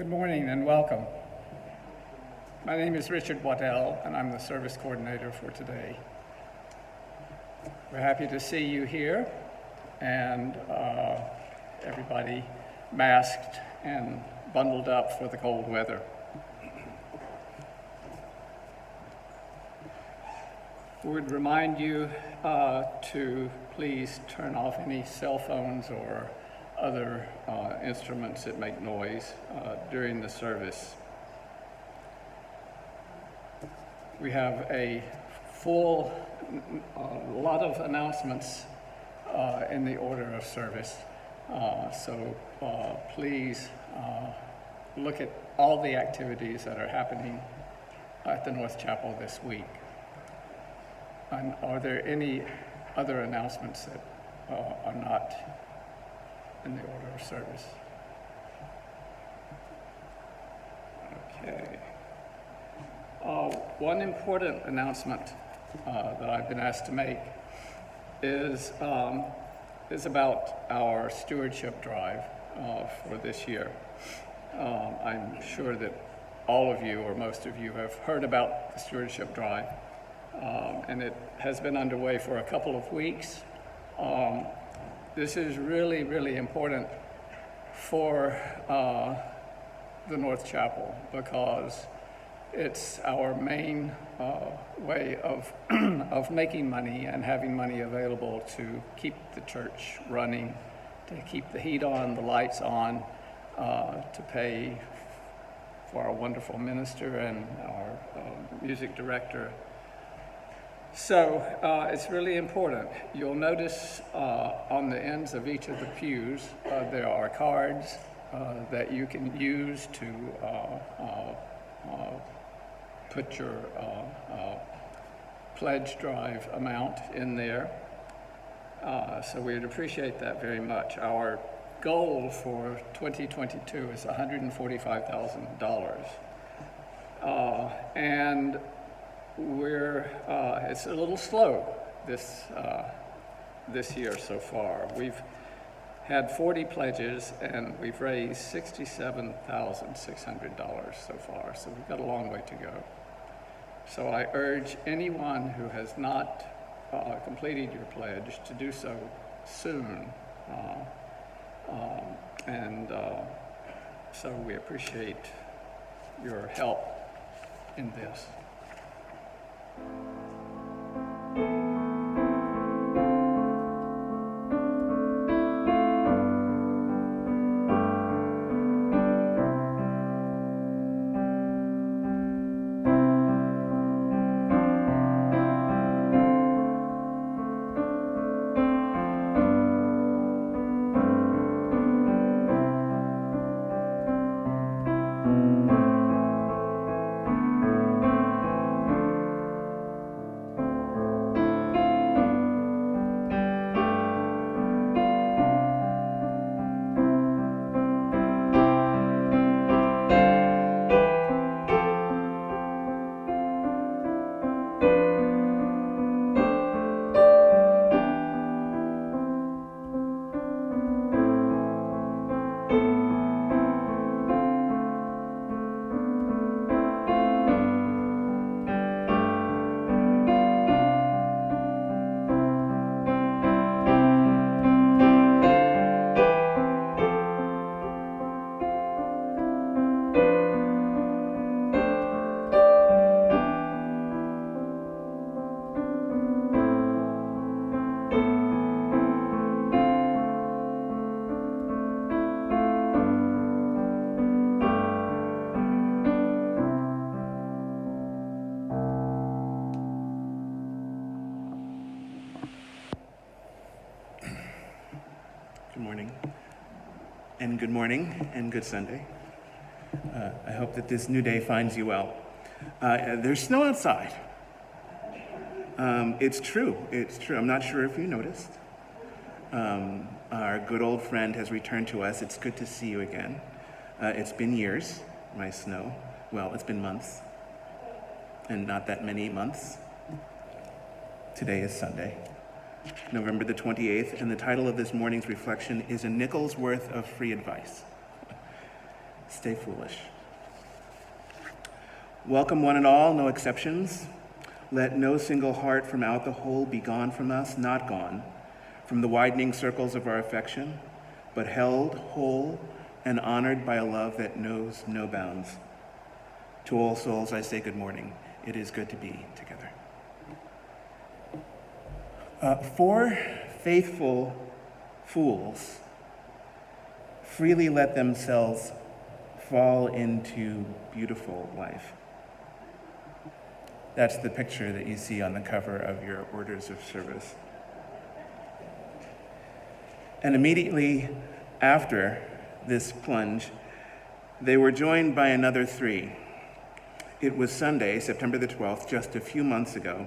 Good morning and welcome. My name is Richard Waddell and I'm the service coordinator for today. We're happy to see you here and everybody masked and bundled up for the cold weather. We would remind you to please turn off any cell phones or other instruments that make noise during the service. We have a lot of announcements in the order of service. So please look at all the activities that are happening at the North Chapel this week. And are there any other announcements that are not in the order of service? Okay. One important announcement that I've been asked to make is about our stewardship drive for this year. I'm sure that all of you or most of you have heard about the stewardship drive, and it has been underway for a couple of weeks. This is really, really important for the North Chapel because it's our main way of making money and having money available to keep the church running, to keep the heat on, the lights on, to pay for our wonderful minister and our music director. So it's really important. You'll notice on the ends of each of the pews there are cards that you can use to put your pledge drive amount in there. So we'd appreciate that very much. Our goal for 2022 is $145,000. And it's a little slow this year so far. We've had 40 pledges and we've raised $67,600 so far, so we've got a long way to go. So I urge anyone who has not completed your pledge to do so soon, so we appreciate your help in this. Good morning and good Sunday. I hope that this new day finds you well. There's snow outside. It's true. I'm not sure if you noticed. Our good old friend has returned to us. It's good to see you again. It's been years, my snow. Well, it's been months, and not that many months. Today is Sunday. November the 28th, and the title of this morning's reflection is A Nickel's Worth of Free Advice. Stay foolish. Welcome one and all, no exceptions. Let no single heart from out the whole be gone from us, not gone, from the widening circles of our affection, but held whole and honored by a love that knows no bounds. To all souls I say good morning. It is good to be together. 4 faithful fools freely let themselves fall into beautiful life. That's the picture that you see on the cover of your orders of service. And immediately after this plunge, they were joined by another 3. It was Sunday, September the 12th, just a few months ago,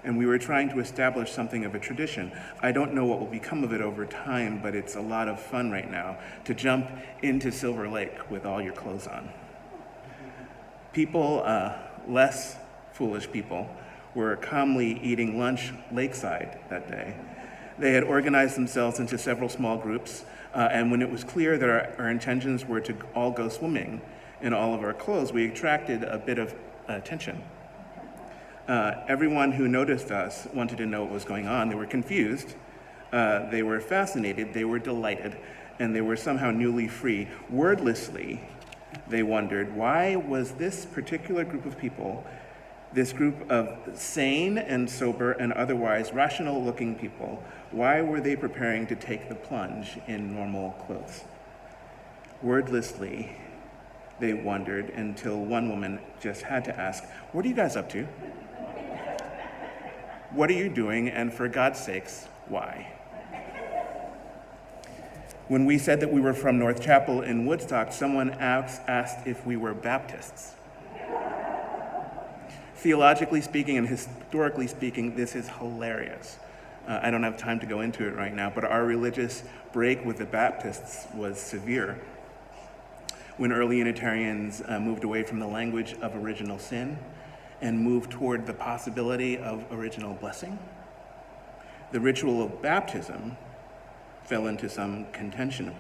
and we were trying to establish something of a tradition. I don't know what will become of it over time, but it's a lot of fun right now to jump into Silver Lake with all your clothes on. People, less foolish people, were calmly eating lunch lakeside that day. They had organized themselves into several small groups, and when it was clear that our intentions were to all go swimming in all of our clothes, we attracted a bit of attention. Everyone who noticed us wanted to know what was going on. They were confused, they were fascinated, they were delighted, and they were somehow newly free. Wordlessly, they wondered, why was this particular group of people, this group of sane and sober and otherwise rational-looking people, why were they preparing to take the plunge in normal clothes? Wordlessly, they wondered until one woman just had to ask, "What are you guys up to? What are you doing? And for God's sakes, why?" When we said that we were from North Chapel in Woodstock, someone asked if we were Baptists. Theologically speaking and historically speaking, this is hilarious. I don't have time to go into it right now, but our religious break with the Baptists was severe. When early Unitarians moved away from the language of original sin and moved toward the possibility of original blessing, the ritual of baptism fell into some contention.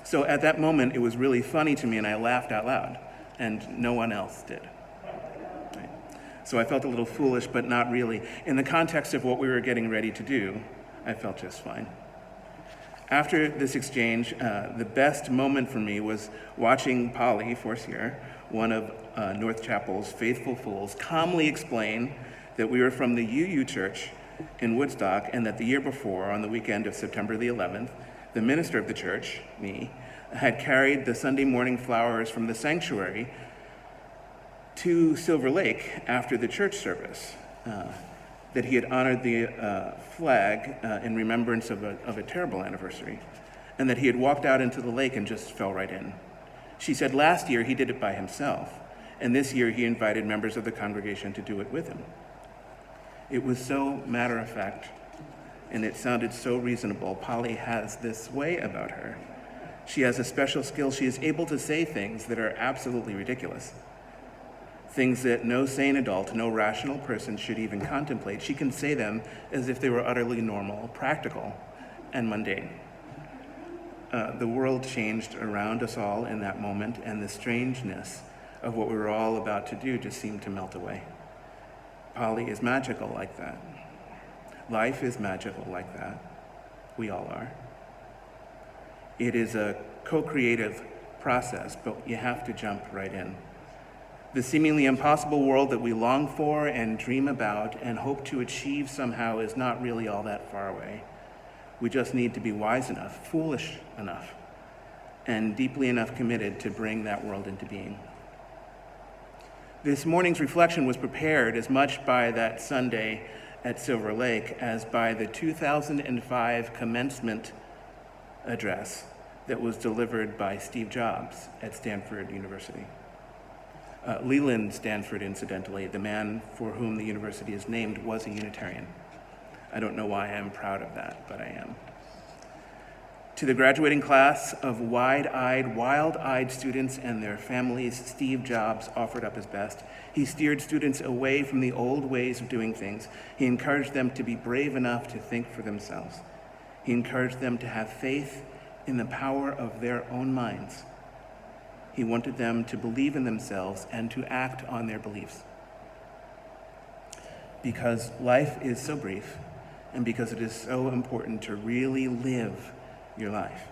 So at that moment, it was really funny to me, and I laughed out loud, and no one else did. So I felt a little foolish, but not really. In the context of what we were getting ready to do, I felt just fine. After this exchange, the best moment for me was watching Polly Forcier, one of North Chapel's faithful fools, calmly explain that we were from the UU Church in Woodstock, and that the year before, on the weekend of September the 11th, the minister of the church, me, had carried the Sunday morning flowers from the sanctuary to Silver Lake after the church service, that he had honored the flag in remembrance of a terrible anniversary, and that he had walked out into the lake and just fell right in. She said last year he did it by himself, and this year he invited members of the congregation to do it with him. It was so matter-of-fact, and it sounded so reasonable. Polly has this way about her. She has a special skill. She is able to say things that are absolutely ridiculous. Things that no sane adult, no rational person should even contemplate. She can say them as if they were utterly normal, practical, and mundane. The world changed around us all in that moment, and the strangeness of what we were all about to do just seemed to melt away. Polly is magical like that. Life is magical like that. We all are. It is a co-creative process, but you have to jump right in. The seemingly impossible world that we long for and dream about and hope to achieve somehow is not really all that far away. We just need to be wise enough, foolish enough, and deeply enough committed to bring that world into being. This morning's reflection was prepared as much by that Sunday at Silver Lake as by the 2005 commencement address that was delivered by Steve Jobs at Stanford University. Leland Stanford, incidentally, the man for whom the university is named, was a Unitarian. I don't know why I'm proud of that, but I am. To the graduating class of wide-eyed, wild-eyed students and their families, Steve Jobs offered up his best. He steered students away from the old ways of doing things. He encouraged them to be brave enough to think for themselves. He encouraged them to have faith in the power of their own minds. He wanted them to believe in themselves and to act on their beliefs. Because life is so brief, and because it is so important to really live your life.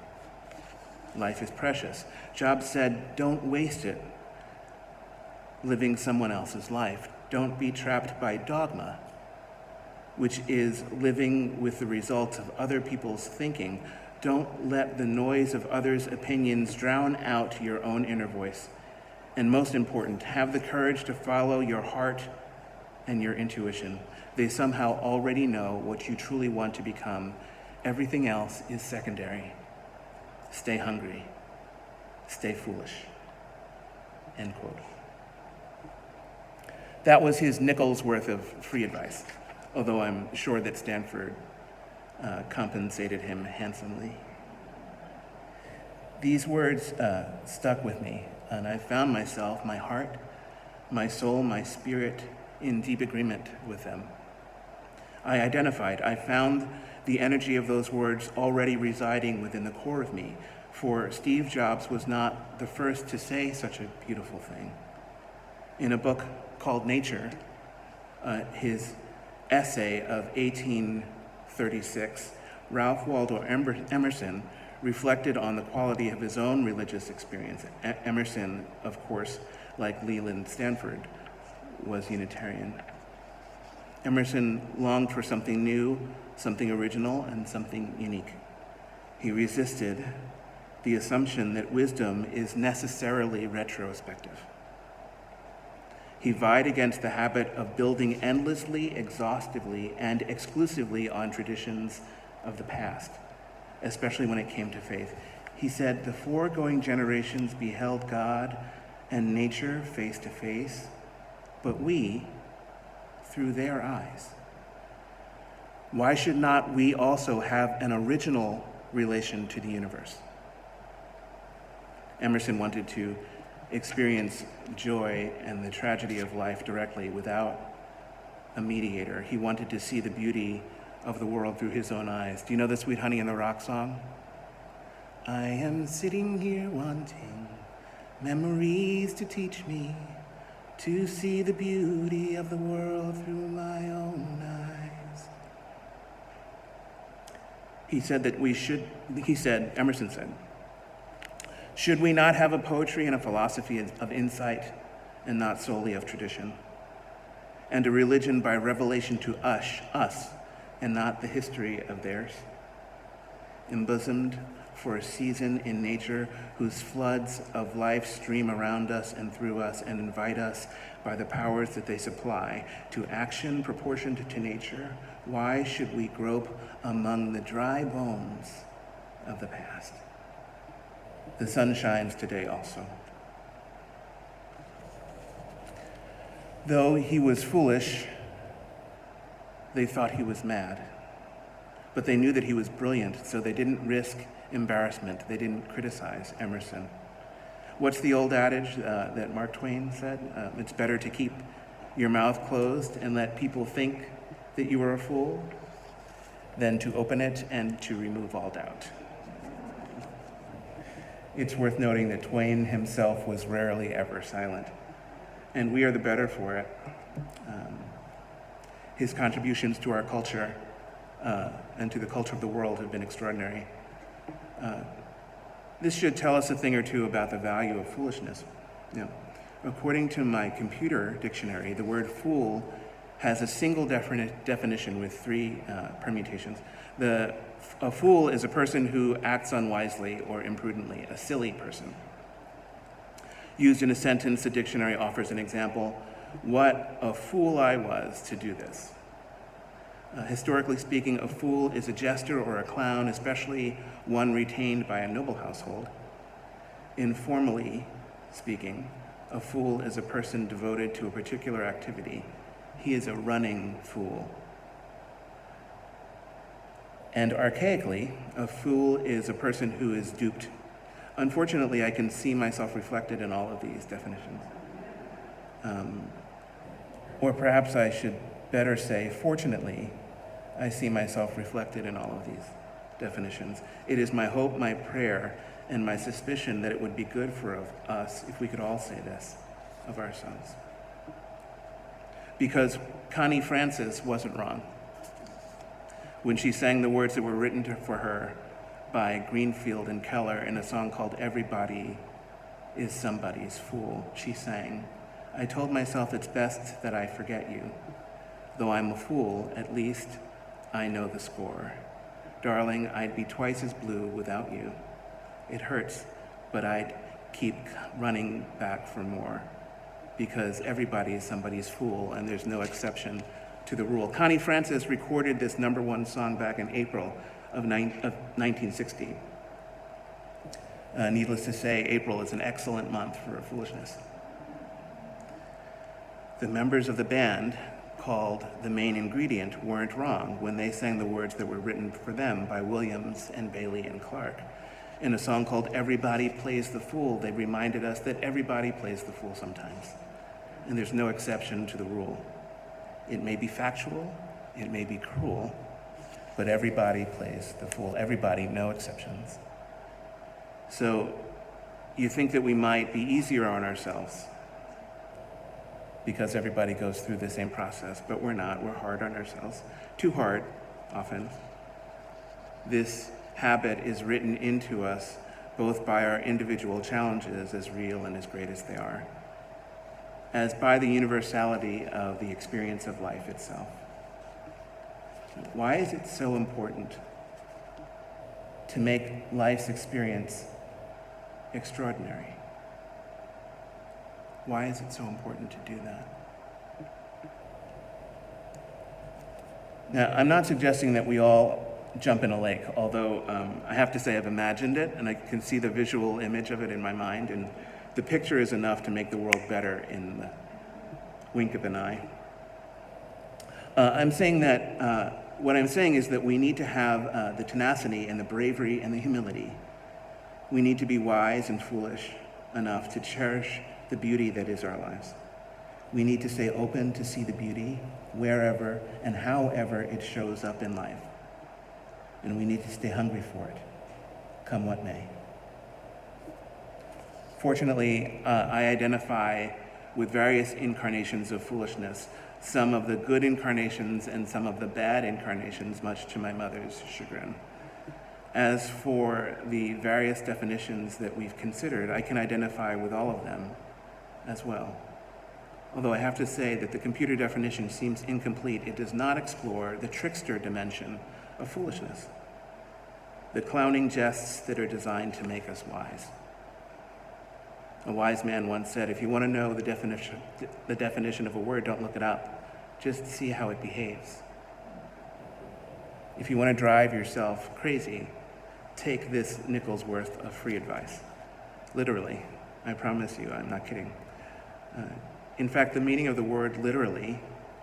Life is precious. Jobs said, don't waste it living someone else's life. Don't be trapped by dogma, which is living with the results of other people's thinking. Don't let the noise of others' opinions drown out your own inner voice. And most important, have the courage to follow your heart and your intuition. They somehow already know what you truly want to become. Everything else is secondary. Stay hungry. Stay foolish. End quote. That was his nickel's worth of free advice, although I'm sure that Stanford compensated him handsomely. These words stuck with me, and I found myself, my heart, my soul, my spirit, in deep agreement with them. I found the energy of those words already residing within the core of me, for Steve Jobs was not the first to say such a beautiful thing. In a book called Nature, his essay of 1836, Ralph Waldo Emerson reflected on the quality of his own religious experience. Emerson, of course, like Leland Stanford, was Unitarian. Emerson longed for something new, something original, and something unique. He resisted the assumption that wisdom is necessarily retrospective. He vied against the habit of building endlessly, exhaustively, and exclusively on traditions of the past, especially when it came to faith. He said, the foregoing generations beheld God and nature face to face, but we, through their eyes. Why should not we also have an original relation to the universe? Emerson wanted to experience joy and the tragedy of life directly without a mediator. He wanted to see the beauty of the world through his own eyes. Do you know the Sweet Honey in the Rock song? I am sitting here wanting memories to teach me to see the beauty of the world through my own eyes. Emerson said, should we not have a poetry and a philosophy of insight and not solely of tradition? And a religion by revelation to us, and not the history of theirs? Embosomed for a season in nature whose floods of life stream around us and through us and invite us by the powers that they supply to action proportioned to nature, why should we grope among the dry bones of the past? The sun shines today also. Though he was foolish, they thought he was mad. But they knew that he was brilliant, so they didn't risk embarrassment. They didn't criticize Emerson. What's the old adage that Mark Twain said? It's better to keep your mouth closed and let people think that you are a fool than to open it and to remove all doubt. It's worth noting that Twain himself was rarely ever silent, and we are the better for it. His contributions to our culture and to the culture of the world have been extraordinary. This should tell us a thing or two about the value of foolishness. According to my computer dictionary, the word fool has a single definition with three permutations. A fool is a person who acts unwisely or imprudently, a silly person. Used in a sentence, the dictionary offers an example. What a fool I was to do this. Historically speaking, a fool is a jester or a clown, especially one retained by a noble household. Informally speaking, a fool is a person devoted to a particular activity. He is a running fool. And archaically, a fool is a person who is duped. Unfortunately, I can see myself reflected in all of these definitions. Or perhaps I should better say, fortunately, I see myself reflected in all of these definitions. It is my hope, my prayer, and my suspicion that it would be good for us if we could all say this of ourselves. Because Connie Francis wasn't wrong. When she sang the words that were written for her by Greenfield and Keller in a song called Everybody is Somebody's Fool, she sang, "I told myself it's best that I forget you. Though I'm a fool, at least I know the score. Darling, I'd be twice as blue without you. It hurts, but I'd keep running back for more. Because everybody is somebody's fool, and there's no exception to the rule." Connie Francis recorded this #1 song back in April of 1960. Needless to say, April is an excellent month for foolishness. The members of the band, called The Main Ingredient, weren't wrong when they sang the words that were written for them by Williams and Bailey and Clark. In a song called Everybody Plays the Fool, they reminded us that everybody plays the fool sometimes, and there's no exception to the rule. It may be factual, it may be cruel, but everybody plays the fool. Everybody, no exceptions. So you think that we might be easier on ourselves because everybody goes through the same process, but we're not. We're hard on ourselves. Too hard, often. This habit is written into us both by our individual challenges, as real and as great as they are, as by the universality of the experience of life itself. Why is it so important to make life's experience extraordinary? Why is it so important to do that? Now, I'm not suggesting that we all jump in a lake, although I have to say I've imagined it, and I can see the visual image of it in my mind, and the picture is enough to make the world better in the wink of an eye. What I'm saying is that we need to have the tenacity and the bravery and the humility. We need to be wise and foolish enough to cherish the beauty that is our lives. We need to stay open to see the beauty wherever and however it shows up in life. And we need to stay hungry for it, come what may. Fortunately, I identify with various incarnations of foolishness, some of the good incarnations and some of the bad incarnations, much to my mother's chagrin. As for the various definitions that we've considered, I can identify with all of them as well. Although I have to say that the computer definition seems incomplete. It does not explore the trickster dimension of foolishness, the clowning jests that are designed to make us wise. A wise man once said, if you want to know the definition of a word, don't look it up. Just see how it behaves. If you want to drive yourself crazy, take this nickel's worth of free advice. Literally, I promise you, I'm not kidding. In fact, the meaning of the word literally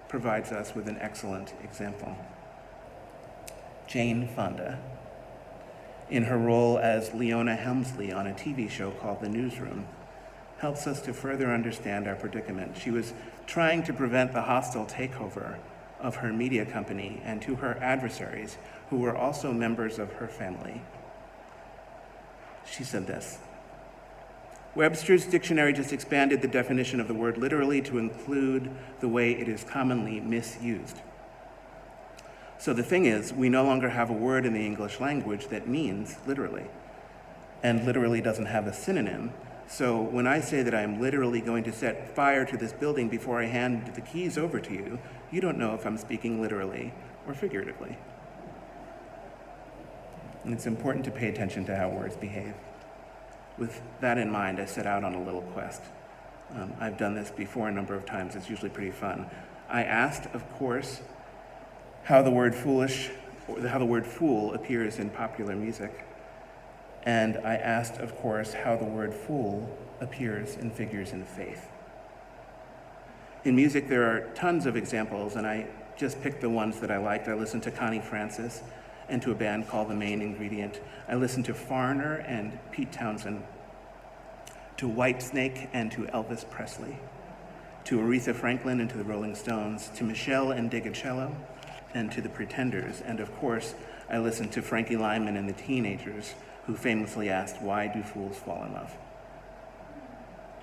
provides us with an excellent example. Jane Fonda, in her role as Leona Helmsley on a TV show called The Newsroom, helps us to further understand our predicament. She was trying to prevent the hostile takeover of her media company and to her adversaries, who were also members of her family. She said this: Webster's dictionary just expanded the definition of the word literally to include the way it is commonly misused. So the thing is, we no longer have a word in the English language that means literally, and literally doesn't have a synonym. So when I say that I'm literally going to set fire to this building before I hand the keys over to you, you don't know if I'm speaking literally or figuratively. And it's important to pay attention to how words behave. With that in mind, I set out on a little quest. I've done this before a number of times. It's usually pretty fun. I asked, of course, how the word fool appears in popular music. And I asked, of course, how the word fool appears in figures in faith. In music, there are tons of examples, and I just picked the ones that I liked. I listened to Connie Francis and to a band called The Main Ingredient. I listened to Foreigner and Pete Townsend, to Whitesnake and to Elvis Presley, to Aretha Franklin and to the Rolling Stones, to Michelle and Degacello, and to the Pretenders. And of course, I listened to Frankie Lyman and the Teenagers, who famously asked, "Why do fools fall in love?"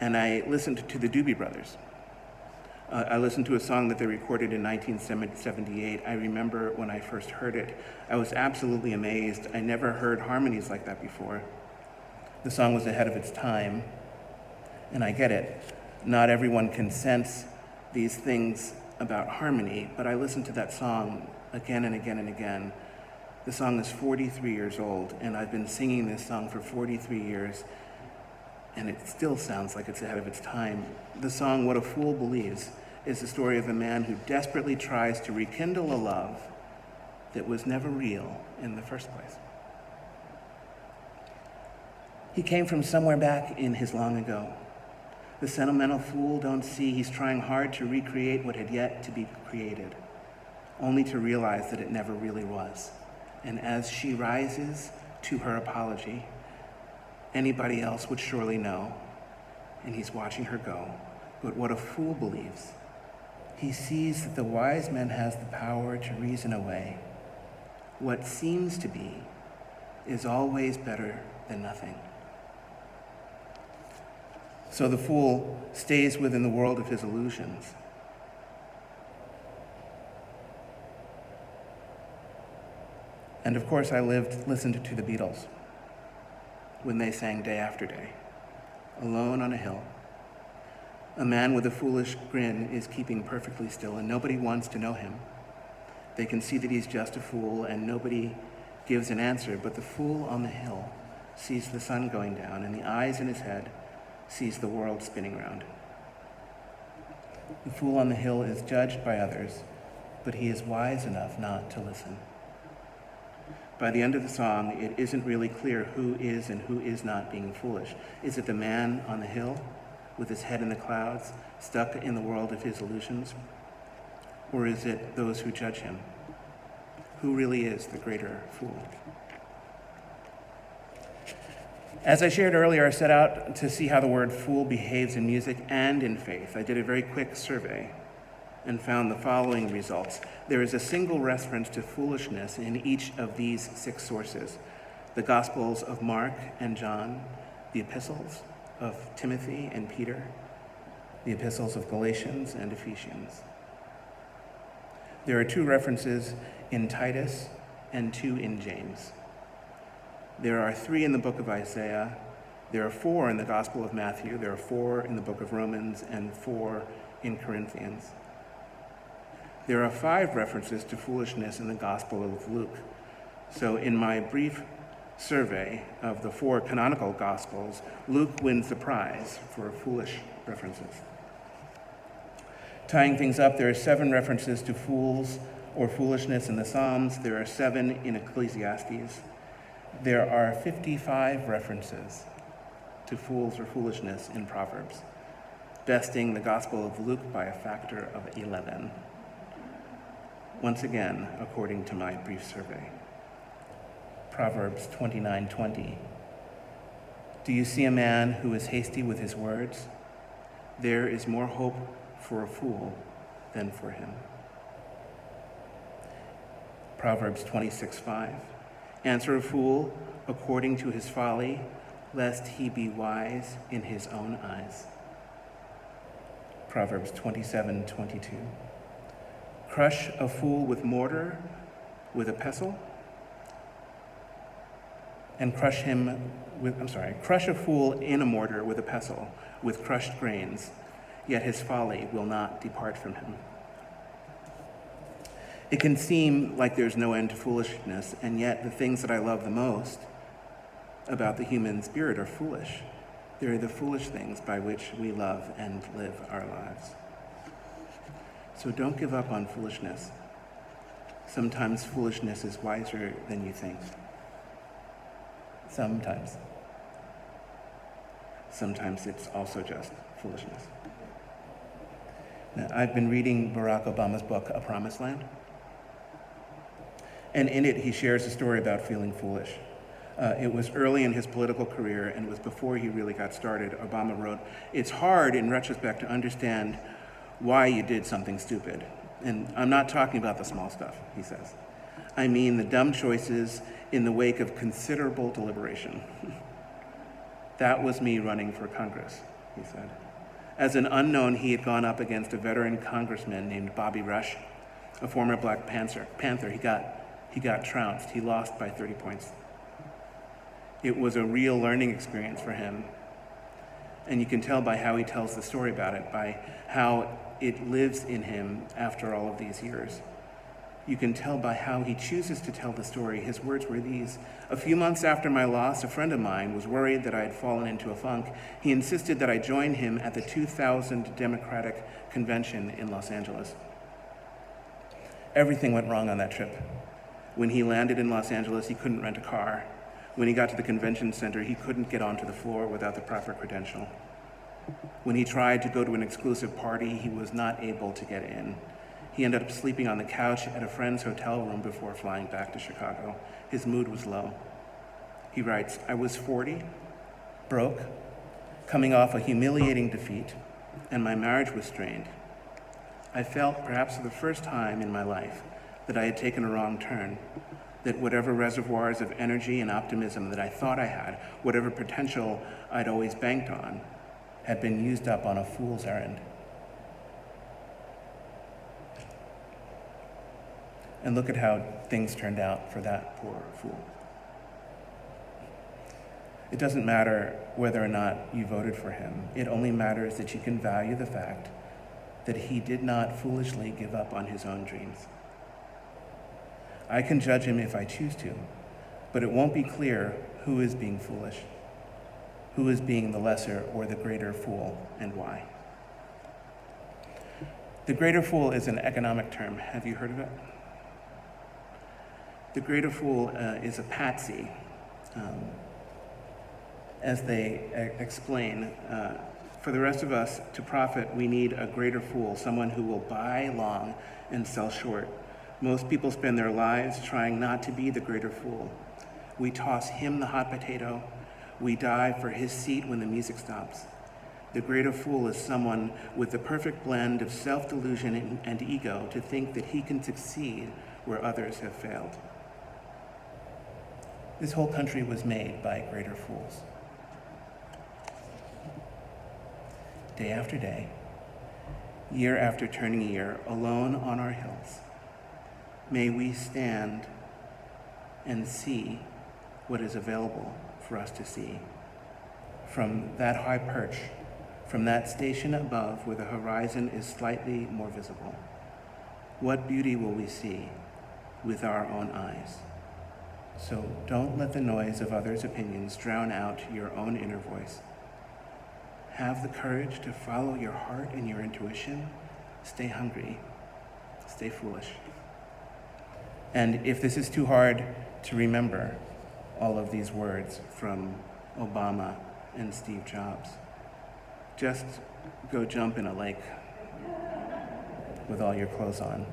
And I listened to the Doobie Brothers. I listened to a song that they recorded in 1978. I remember when I first heard it, I was absolutely amazed. I never heard harmonies like that before. The song was ahead of its time, and I get it. Not everyone can sense these things about harmony, but I listened to that song again and again and again. The song is 43 years old, and I've been singing this song for 43 years, and it still sounds like it's ahead of its time. The song, What a Fool Believes, is the story of a man who desperately tries to rekindle a love that was never real in the first place. He came from somewhere back in his long ago. The sentimental fool don't see he's trying hard to recreate what had yet to be created, only to realize that it never really was. And as she rises to her apology, anybody else would surely know, and he's watching her go. But what a fool believes. He sees that the wise man has the power to reason away. What seems to be is always better than nothing. So the fool stays within the world of his illusions. And of course, I listened to the Beatles when they sang Day After Day, alone on a hill. A man with a foolish grin is keeping perfectly still, and nobody wants to know him. They can see that he's just a fool, and nobody gives an answer, but the fool on the hill sees the sun going down, and the eyes in his head sees the world spinning round. The fool on the hill is judged by others, but he is wise enough not to listen. By the end of the song, it isn't really clear who is and who is not being foolish. Is it the man on the hill with his head in the clouds, stuck in the world of his illusions? Or is it those who judge him? Who really is the greater fool? As I shared earlier, I set out to see how the word fool behaves in music and in faith. I did a very quick survey and found the following results. There is a single reference to foolishness in each of these 6 sources: the Gospels of Mark and John, the epistles of Timothy and Peter, the epistles of Galatians and Ephesians. There are 2 references in Titus and 2 in James. There are 3 in the book of Isaiah. There are 4 in the Gospel of Matthew. There are 4 in the book of Romans and 4 in Corinthians. There are 5 references to foolishness in the Gospel of Luke. So in my brief survey of the 4 canonical Gospels, Luke wins the prize for foolish references. Tying things up, there are 7 references to fools or foolishness in the Psalms. There are 7 in Ecclesiastes. There are 55 references to fools or foolishness in Proverbs, besting the Gospel of Luke by a factor of 11. Once again, according to my brief survey. Proverbs 29:20. Do you see a man who is hasty with his words? There is more hope for a fool than for him. Proverbs 26:5. Answer a fool according to his folly, lest he be wise in his own eyes. Proverbs 27:22. Crush a fool with mortar, with a pestle, and crush a fool in a mortar with a pestle, with crushed grains, yet his folly will not depart from him. It can seem like there's no end to foolishness, and yet the things that I love the most about the human spirit are foolish. They're the foolish things by which we love and live our lives. So don't give up on foolishness. Sometimes foolishness is wiser than you think. Sometimes. Sometimes it's also just foolishness. Now, I've been reading Barack Obama's book, A Promised Land. And in it, he shares a story about feeling foolish. It was early in his political career, and it was before he really got started. Obama wrote, "It's hard in retrospect to understand why you did something stupid. And I'm not talking about the small stuff," he says. I mean the dumb choices in the wake of considerable deliberation. That was me running for Congress, he said. As an unknown, he had gone up against a veteran congressman named Bobby Rush, a former Black Panther. He got trounced. He lost by 30 points. It was a real learning experience for him. And you can tell by how he tells the story about it, by how it lives in him after all of these years. You can tell by how he chooses to tell the story. His words were these: a few months after my loss, a friend of mine was worried that I had fallen into a funk. He insisted that I join him at the 2000 Democratic Convention in Los Angeles. Everything went wrong on that trip. When he landed in Los Angeles, he couldn't rent a car. When he got to the convention center, he couldn't get onto the floor without the proper credential. When he tried to go to an exclusive party, he was not able to get in. He ended up sleeping on the couch at a friend's hotel room before flying back to Chicago. His mood was low. He writes, I was 40, broke, coming off a humiliating defeat, and my marriage was strained. I felt, perhaps for the first time in my life, that I had taken a wrong turn, that whatever reservoirs of energy and optimism that I thought I had, whatever potential I'd always banked on, had been used up on a fool's errand. And look at how things turned out for that poor fool. It doesn't matter whether or not you voted for him. It only matters that you can value the fact that he did not foolishly give up on his own dreams. I can judge him if I choose to, but it won't be clear who is being foolish, who is being the lesser or the greater fool, and why. The greater fool is an economic term. Have you heard of it? The greater fool is a patsy. As they explain, for the rest of us to profit, we need a greater fool, someone who will buy long and sell short. Most people spend their lives trying not to be the greater fool. We toss him the hot potato. We dive for his seat when the music stops. The greater fool is someone with the perfect blend of self-delusion and ego to think that he can succeed where others have failed. This whole country was made by greater fools. Day after day, year after turning year, alone on our hills, may we stand and see what is available for us to see. From that high perch, from that station above where the horizon is slightly more visible, what beauty will we see with our own eyes? So don't let the noise of others' opinions drown out your own inner voice. Have the courage to follow your heart and your intuition. Stay hungry. Stay foolish. And if this is too hard to remember, all of these words from Obama and Steve Jobs, just go jump in a lake with all your clothes on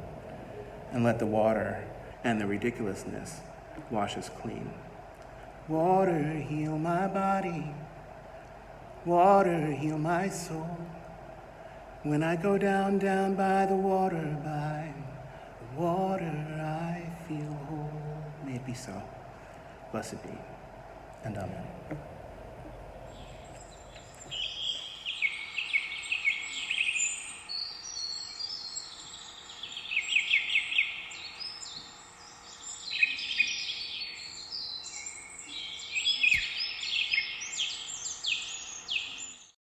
and let the water and the ridiculousness wash us clean. Water, heal my body. Water, heal my soul. When I go down, down by the water, I feel whole. May it be so. Blessed be, and amen.